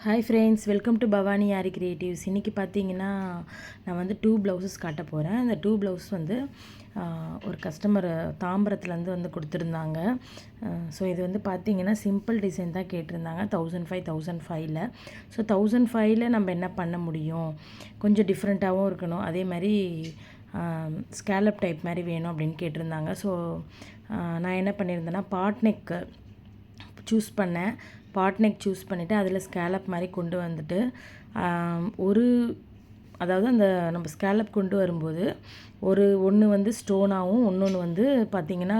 Hi friends, welcome to Bhavani aari creatives. இன்றைக்கி பார்த்தீங்கன்னா நான் வந்து 2 ப்ளவுசஸ் காட்ட போகிறேன். அந்த 2 ப்ளவுஸ் வந்து ஒரு கஸ்டமர் தாம்பரத்துலேருந்து வந்து கொடுத்துருந்தாங்க. ஸோ இது வந்து பார்த்தீங்கன்னா சிம்பிள் டிசைன் தான் கேட்டிருந்தாங்க. 1500 ஸோ 1500 நம்ம என்ன பண்ண முடியும், கொஞ்சம் டிஃப்ரெண்ட்டாகவும் இருக்கணும், அதே மாதிரி ஸ்கேலப் டைப் மாதிரி வேணும் அப்படின்னு கேட்டிருந்தாங்க. ஸோ நான் என்ன பண்ணியிருந்தேன்னா பாட் நெக் சூஸ் பண்ணேன். பாட் நெக் சூஸ் பண்ணிவிட்டு அதில் ஸ்கேலப் மாதிரி கொண்டு வந்துட்டு ஒரு அதாவது அந்த நம்ம ஸ்கேலப் கொண்டு வரும்போது ஒன்று வந்து ஸ்டோனாகவும் இன்னொன்று வந்து பார்த்திங்கன்னா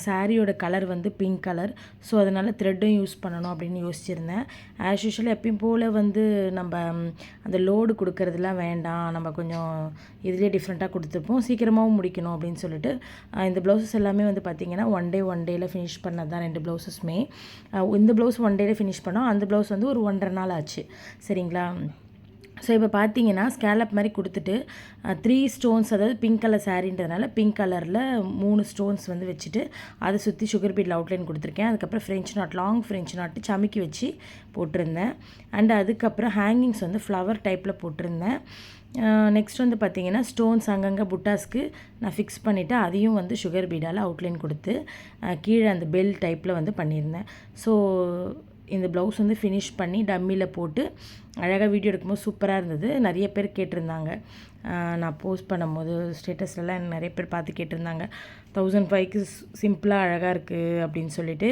சாரியோட கலர் வந்து பிங்க் கலர். ஸோ அதனால் த்ரெட்டும் யூஸ் பண்ணணும் அப்படின்னு யோசிச்சுருந்தேன். ஆஸ் யூஷுவல் எப்பயும் போல் வந்து நம்ம அந்த லோடு கொடுக்கறதுலாம் வேண்டாம், நம்ம கொஞ்சம் இதுலேயே டிஃப்ரெண்ட்டாக கொடுத்துருப்போம், சீக்கிரமாகவும் முடிக்கணும் அப்படின்னு சொல்லிட்டு இந்த ப்ளவுசஸ் எல்லாமே வந்து பார்த்திங்கன்னா ஒன் டேயில் ஃபினிஷ் பண்ணது தான் 2 ப்ளவுசஸுமே. இந்த ப்ளவுஸ் 1 டேயில் ஃபினிஷ் பண்ணோம், அந்த ப்ளவுஸ் வந்து ஒரு 1.5 நாள் ஆச்சு. சரிங்களா? ஸோ இப்போ பார்த்தீங்கன்னா ஸ்கேலப் மாதிரி கொடுத்துட்டு 3 ஸ்டோன்ஸ், அதாவது பிங்க் கலர் சாரீன்றதுனால பிங்க் கலரில் 3 ஸ்டோன்ஸ் வந்து வச்சுட்டு அதை சுற்றி சுகர் பீட் அவுட்லைன் கொடுத்துருக்கேன். அதுக்கப்புறம் ஃப்ரெஞ்ச் நாட், லாங் ஃப்ரெஞ்ச் நாட்டு சமைக்கி வச்சு போட்டிருந்தேன். அண்ட் அதுக்கப்புறம் ஹேங்கிங்ஸ் வந்து ஃப்ளவர் டைப்பில் போட்டிருந்தேன். நெக்ஸ்ட் வந்து பார்த்திங்கன்னா ஸ்டோன்ஸ் அங்கங்கே புட்டாஸ்க்கு நான் ஃபிக்ஸ் பண்ணிவிட்டு அதையும் வந்து சுகர் பீடால் அவுட்லைன் கொடுத்து கீழே அந்த பெல் டைப்பில் வந்து பண்ணியிருந்தேன். ஸோ இந்த ப்ளவுஸ் வந்து ஃபினிஷ் பண்ணி டம்மியில் போட்டு அழகாக வீடியோ எடுக்கும்போது சூப்பராக இருந்தது. நிறைய பேர் கேட்டிருந்தாங்க, நான் போஸ்ட் பண்ணும்போது ஸ்டேட்டஸ்லலாம் நிறைய பேர் பார்த்து கேட்டிருந்தாங்க 1500க்கு சிம்பிளாக அழகாக இருக்குது அப்படின்னு சொல்லிட்டு,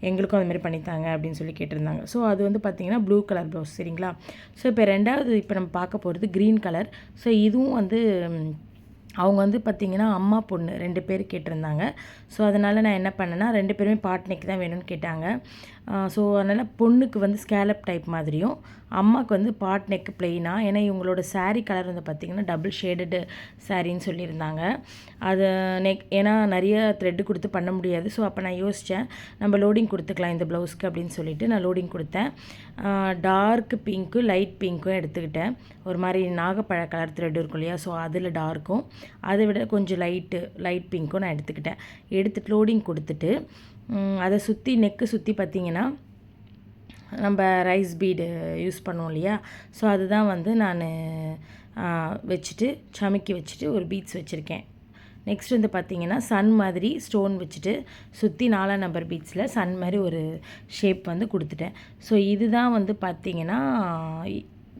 எங்களுக்கும் அதுமாதிரி பண்ணித்தாங்க அப்படின்னு சொல்லி கேட்டிருந்தாங்க. ஸோ அது வந்து பார்த்திங்கன்னா ப்ளூ கலர் ப்ளவுஸ். சரிங்களா? ஸோ இப்போ ரெண்டாவது இப்போ நம்ம பார்க்க போகிறது க்ரீன் கலர். ஸோ இதுவும் வந்து அவங்க வந்து பார்த்திங்கன்னா அம்மா பொண்ணு 2 பேர் கேட்டிருந்தாங்க. ஸோ அதனால் நான் என்ன பண்ணேன்னா 2 பேருமே பாட் நெக் தான் வேணும்னு கேட்டாங்க. ஸோ அதனால் பொண்ணுக்கு வந்து ஸ்கேலப் டைப் மாதிரியும் அம்மாவுக்கு வந்து பாட் நெக் பிளெயினாக, ஏன்னா இவங்களோட சாரீ கலர் வந்து பார்த்திங்கன்னா டபுள் ஷேடடு சாரின்னு சொல்லியிருந்தாங்க. அது ஏன்னா நிறைய த்ரெட்டு கொடுத்து பண்ண முடியாது. ஸோ அப்போ நான் யோசித்தேன், நம்ம லோடிங் கொடுத்துக்கலாம் இந்த ப்ளவுஸ்க்கு அப்படின்னு சொல்லிட்டு நான் லோடிங் கொடுத்தேன். டார்க் பிங்க்கும் லைட் பிங்க்கும் எடுத்துக்கிட்டேன். ஒரு மாதிரி நாகப்பழ கலர் த்ரெட் இருக்கும் இல்லையா, ஸோ அதில் டார்க்கும் அதை விட கொஞ்சம் லைட் பிங்க்கும் நான் எடுத்துக்கிட்டேன். எடுத்துட்டு லோடிங் கொடுத்துட்டு அதை சுற்றி நெக்கு சுற்றி பார்த்திங்கன்னா நம்ம ரைஸ் பீடு யூஸ் பண்ணுவோம் இல்லையா, ஸோ அதுதான் வந்து நான் வச்சுட்டு சமைக்கி வச்சுட்டு ஒரு பீட்ஸ் வச்சுருக்கேன். நெக்ஸ்ட் வந்து பார்த்திங்கன்னா சன் மாதிரி ஸ்டோன் வச்சுட்டு சுற்றி 4 நம்பர் பீட்ஸில் சன் மாதிரி ஒரு ஷேப் வந்து கொடுத்துட்டேன். ஸோ இதுதான் வந்து பார்த்திங்கன்னா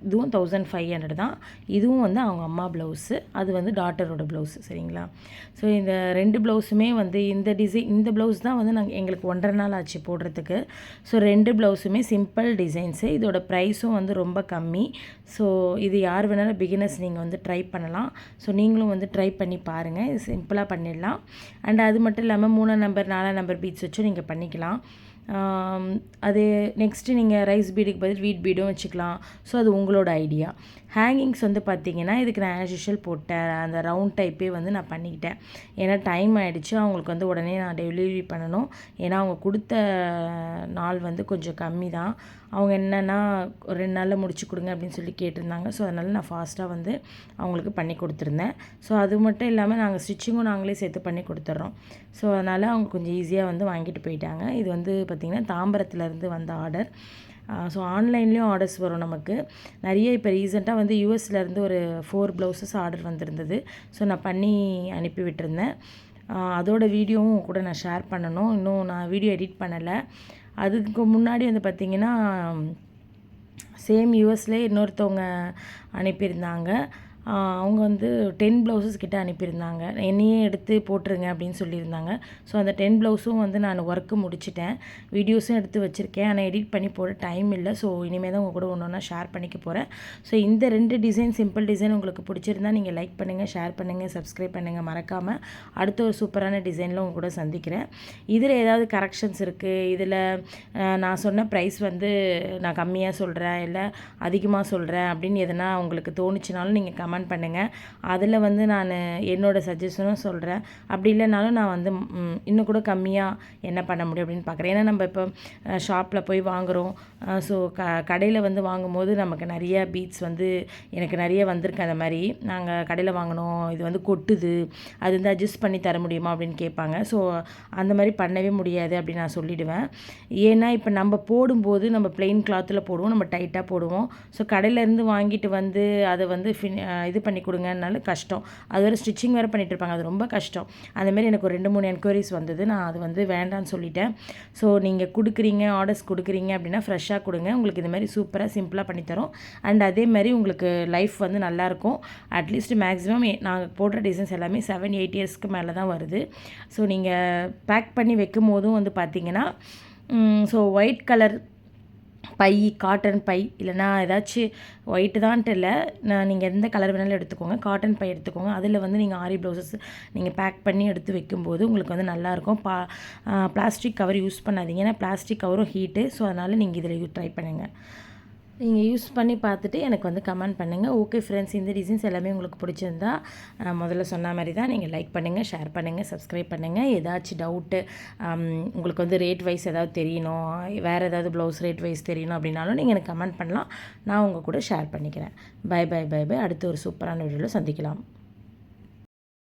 இதுவும் 1500 தான். இதுவும் வந்து அவங்க அம்மா ப்ளவுஸு, அது வந்து டாட்டரோட ப்ளவுஸு. சரிங்களா? ஸோ இந்த 2 ப்ளவுஸுமே வந்து இந்த ப்ளவுஸ் தான் வந்து எங்களுக்கு 1.5 நாள் ஆச்சு போடுறதுக்கு. ஸோ 2 ப்ளவுஸுமே சிம்பிள் டிசைன்ஸு. இதோட ப்ரைஸும் வந்து ரொம்ப கம்மி. ஸோ இது யார் வேணாலும் பிகினர்ஸ் நீங்கள் வந்து ட்ரை பண்ணலாம். ஸோ நீங்களும் வந்து ட்ரை பண்ணி பாருங்கள், இது சிம்பிளாக பண்ணிடலாம். அண்ட் அது மட்டும் இல்லாமல் 3 நம்பர் 4 நம்பர் பீட்ஸ் வச்சும் நீங்கள் பண்ணிக்கலாம். அது நெக்ஸ்ட்டு நீங்கள் ரைஸ் பீடுக்கு பதில் வீட் பீடும் வச்சுக்கலாம். ஸோ அது உங்களோட ஐடியா. ஹேங்கிங்ஸ் வந்து பார்த்திங்கன்னா இதுக்கு நான் ஆஸ் யூஷுவல் போட்டேன், அந்த ரவுண்ட் டைப்பே வந்து நான் பண்ணிக்கிட்டேன். ஏன்னா டைம் ஆகிடுச்சு, அவங்களுக்கு வந்து உடனே நான் டெலிவரி பண்ணணும். ஏன்னா அவங்க கொடுத்த நாள் வந்து கொஞ்சம் கம்மி தான். அவங்க என்னென்னா ஒரு 2 நாளில் முடிச்சு கொடுங்க அப்படின்னு சொல்லி கேட்டிருந்தாங்க. ஸோ அதனால் நான் ஃபாஸ்ட்டாக வந்து அவங்களுக்கு பண்ணி கொடுத்துருந்தேன். ஸோ அது மட்டும் இல்லாமல் நாங்கள் ஸ்டிச்சிங்கும் நாங்களே சேர்த்து பண்ணி கொடுத்துட்றோம். ஸோ அதனால் அவங்க கொஞ்சம் ஈஸியாக வந்து வாங்கிட்டு போயிட்டாங்க. இது வந்து பார்த்திங்கன்னா தாம்பரத்துலேருந்து வந்த ஆர்டர். ஸோ ஆன்லைன்லேயும் ஆர்டர்ஸ் வரும் நமக்கு நிறைய. இப்போ ரீசெண்டாக வந்து யூஎஸ்லேருந்து ஒரு 4 ப்ளவுசஸ் ஆர்டர் வந்திருந்தது. ஸோ நான் பண்ணி அனுப்பி விட்டுருந்தேன். அதோட வீடியோவும் கூட நான் ஷேர் பண்ணணும். இன்னும் நான் வீடியோ எடிட் பண்ணலை. அதுக்கு முன்னாடி வந்து பார்த்திங்கன்னா சேம் யூஎஸ்லேயே இன்னொருத்தவங்க அனுப்பியிருந்தாங்க. அவங்க வந்து 10 ப்ளவுசஸ் கிட்ட அனுப்பியிருந்தாங்க. என்னையே எடுத்து போட்டுருங்க அப்படின்னு சொல்லியிருந்தாங்க. ஸோ அந்த 10 ப்ளவுஸும் வந்து நான் ஒர்க்கு முடிச்சிட்டேன், வீடியோஸும் எடுத்து வச்சுருக்கேன். ஆனால் எடிட் பண்ணி போட டைம் இல்லை. ஸோ இனிமேல் தான் உங்கள் கூட ஒன்று ஒன்றா ஷேர் பண்ணிக்க போகிறேன். ஸோ இந்த 2 டிசைன் சிம்பிள் டிசைன் உங்களுக்கு பிடிச்சிருந்தா நீங்கள் லைக் பண்ணுங்கள், ஷேர் பண்ணுங்கள், சப்ஸ்கிரைப் பண்ணுங்கள் மறக்காமல். அடுத்த ஒரு சூப்பரான டிசைனில் உங்கள் கூட சந்திக்கிறேன். இதில் ஏதாவது கரெக்ஷன்ஸ் இருக்குது, இதில் நான் சொன்ன ப்ரைஸ் வந்து நான் கம்மியாக சொல்கிறேன் இல்லை அதிகமாக சொல்கிறேன் அப்படின்னு எதனா உங்களுக்கு தோணுச்சுனாலும் நீங்கள் கமெண்ட் கமெண்ட் பண்ணுங்கள். அதில் வந்து நான் என்னோடய சஜஷனும் சொல்கிறேன். அப்படி இல்லைனாலும் நான் வந்து இன்னும் கூட கம்மியாக என்ன பண்ண முடியும் அப்படின்னு பார்க்குறேன். ஏன்னா நம்ம இப்போ ஷாப்பில் போய் வாங்குகிறோம். ஸோ கடையில் வந்து வாங்கும்போது நமக்கு நிறைய பீட்ஸ் வந்து எனக்கு நிறைய வந்திருக்கு. அந்த மாதிரி நாங்கள் கடையில் வாங்கினோம், இது வந்து கொட்டுது, அது வந்து அட்ஜஸ்ட் பண்ணி தர முடியுமா அப்படின்னு கேட்பாங்க. ஸோ அந்த மாதிரி பண்ணவே முடியாது அப்படின்னு நான் சொல்லிவிடுவேன். ஏன்னா இப்போ நம்ம போடும்போது நம்ம பிளெயின் கிளாத்தில் போடுவோம், நம்ம டைட்டாக போடுவோம். ஸோ கடையிலேருந்து வாங்கிட்டு வந்து அதை வந்து இது பண்ணி கொடுங்கனால கஷ்டம். அது வேறு ஸ்டிச்சிங் வேறு பண்ணிகிட்டு இருப்பாங்க, அது ரொம்ப கஷ்டம். அந்தமாரி எனக்கு ஒரு 2-3 என்கொயரிஸ் வந்தது. நான் அது வந்து வேண்டான்னு சொல்லிட்டேன். ஸோ நீங்கள் கொடுக்குறீங்க, ஆர்டர்ஸ் கொடுக்குறீங்க அப்படின்னா ஃப்ரெஷ்ஷாக கொடுங்க. உங்களுக்கு இதுமாதிரி சூப்பராக சிம்பிளாக பண்ணித்தரோம். அண்ட் அதேமாதிரி உங்களுக்கு லைஃப் வந்து நல்லாயிருக்கும். அட்லீஸ்ட் மேக்ஸிமம் நாங்கள் போடுற டிசைன்ஸ் எல்லாமே 7-8 இயர்ஸ்க்கு மேலே தான் வருது. ஸோ நீங்கள் பேக் பண்ணி வைக்கும் போதும் வந்து பார்த்தீங்கன்னா ஸோ ஒயிட் கலர் பை, காட்டன் பை, இல்லைனா ஏதாச்சும் ஒயிட்டு தான்ட்டு இல்லை, நீங்கள் எந்த கலர் வேணாலும் எடுத்துக்கோங்க. காட்டன் பை எடுத்துக்கோங்க. அதில் வந்து நீங்கள் ஆரி ப்ளவுசஸ் நீங்கள் பேக் பண்ணி எடுத்து வைக்கும்போது உங்களுக்கு வந்து நல்லாயிருக்கும். பிளாஸ்டிக் கவர் யூஸ் பண்ணாதீங்க. ஏன்னா பிளாஸ்டிக் கவரும் ஹீட்டு. ஸோ அதனால் நீங்கள் இதில் ட்ரை பண்ணுங்கள். நீங்கள் யூஸ் பண்ணி பார்த்துட்டு எனக்கு வந்து கமெண்ட் பண்ணுங்கள். ஓகே ஃப்ரெண்ட்ஸ், இந்த டிசைன்ஸ் எல்லாமே உங்களுக்கு பிடிச்சிருந்தா முதல்ல சொன்ன மாதிரி தான் நீங்கள் லைக் பண்ணுங்கள், ஷேர் பண்ணுங்கள், சப்ஸ்கிரைப் பண்ணுங்கள். ஏதாச்சும் டவுட்டு உங்களுக்கு வந்து ரேட் வைஸ் ஏதாவது தெரியணும், வேறு ஏதாவது ப்ளவுஸ் ரேட் வைஸ் தெரியணும் அப்படின்னாலும் நீங்கள் எனக்கு கமெண்ட் பண்ணலாம். நான் உங்கள் கூட ஷேர் பண்ணிக்கிறேன். Bye bye bye bye. அடுத்து ஒரு சூப்பரான வீடியோவில் சந்திக்கலாம்.